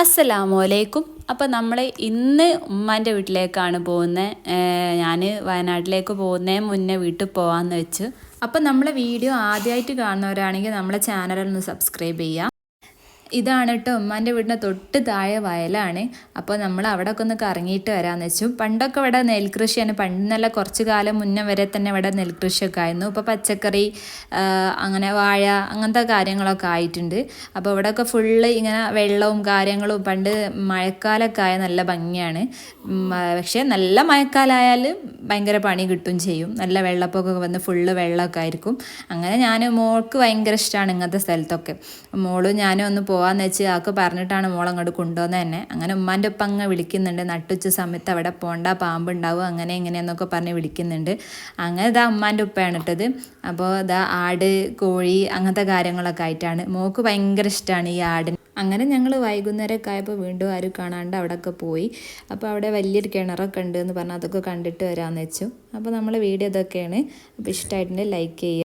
അസ്സലാമലൈക്കും. അപ്പോൾ നമ്മൾ ഇന്ന് ഉമ്മാൻ്റെ വീട്ടിലേക്കാണ് പോകുന്നത്. ഞാൻ വയനാട്ടിലേക്ക് പോകുന്നതിന് മുന്നേ വീട്ടിൽ പോകാമെന്ന് വെച്ചു. അപ്പോൾ നമ്മളെ വീഡിയോ ആദ്യമായിട്ട് കാണുന്നവരാണെങ്കിൽ നമ്മളെ ചാനലൊന്ന് സബ്സ്ക്രൈബ് ചെയ്യുക. ഇതാണ് കേട്ടോ ഉമ്മാൻ്റെ വീടിൻ്റെ തൊട്ട് താഴെ വയലാണ്. അപ്പോൾ നമ്മൾ അവിടെയൊക്കെ ഒന്ന് കറങ്ങിയിട്ട് വരാമെന്ന് വെച്ചു. പണ്ടൊക്കെ ഇവിടെ നെൽകൃഷിയാണ്. പണ്ടെന്നല്ല കുറച്ച് കാലം മുന്നേ വരെ തന്നെ ഇവിടെ നെൽകൃഷിയൊക്കെ ആയിരുന്നു. ഇപ്പോൾ പച്ചക്കറി, അങ്ങനെ വാഴ, അങ്ങനത്തെ കാര്യങ്ങളൊക്കെ ആയിട്ടുണ്ട്. അപ്പോൾ ഇവിടെയൊക്കെ ഫുള്ള് ഇങ്ങനെ വെള്ളവും കാര്യങ്ങളും, പണ്ട് മഴക്കാലമൊക്കെ ആയ നല്ല ഭംഗിയാണ്. പക്ഷേ നല്ല മഴക്കാലമായാൽ ഭയങ്കര പണി കിട്ടും ചെയ്യും. നല്ല വെള്ളപ്പൊക്കമൊക്കെ വന്ന് ഫുള്ള് വെള്ളമൊക്കെ ആയിരിക്കും. അങ്ങനെ മോൾക്ക് ഭയങ്കര ഇഷ്ടമാണ് ഇങ്ങനത്തെ സ്ഥലത്തൊക്കെ. മോളും ഞാനും ഒന്ന് പോകാമെന്ന് വെച്ച് ആൾക്ക് പറഞ്ഞിട്ടാണ് മോൾ അങ്ങോട്ട് കൊണ്ടുവന്നത് തന്നെ. അങ്ങനെ ഉമ്മാൻ്റെ ഒപ്പം അങ്ങ് വിളിക്കുന്നുണ്ട്. നട്ടുച്ച സമയത്ത് അവിടെ പോണ്ട, പാമ്പുണ്ടാവും, അങ്ങനെ ഇങ്ങനെയെന്നൊക്കെ പറഞ്ഞ് വിളിക്കുന്നുണ്ട്. അങ്ങനെ ഇതാ ഉമ്മാൻ്റെ ഉപ്പയാണ് ഇട്ടത്. അപ്പോൾ ഇതാ ആട്, കോഴി, അങ്ങനത്തെ കാര്യങ്ങളൊക്കെ ആയിട്ടാണ്. മോൾക്ക് ഭയങ്കര ഇഷ്ടമാണ് ഈ ആടിന്. അങ്ങനെ ഞങ്ങൾ വൈകുന്നേരമൊക്കെ ആയപ്പോൾ വീണ്ടും ആരും കാണാണ്ട് അവിടെയൊക്കെ പോയി. അപ്പോൾ അവിടെ വലിയൊരു കിണറൊക്കെ ഉണ്ട് എന്ന് പറഞ്ഞാൽ അതൊക്കെ കണ്ടിട്ട് വരാമെന്ന് വെച്ചു. അപ്പോൾ നമ്മളെ വീഡിയോ ഇതൊക്കെയാണ്. അപ്പോൾ ഇഷ്ടമായിട്ടുണ്ടെങ്കിൽ ലൈക്ക് ചെയ്യുക.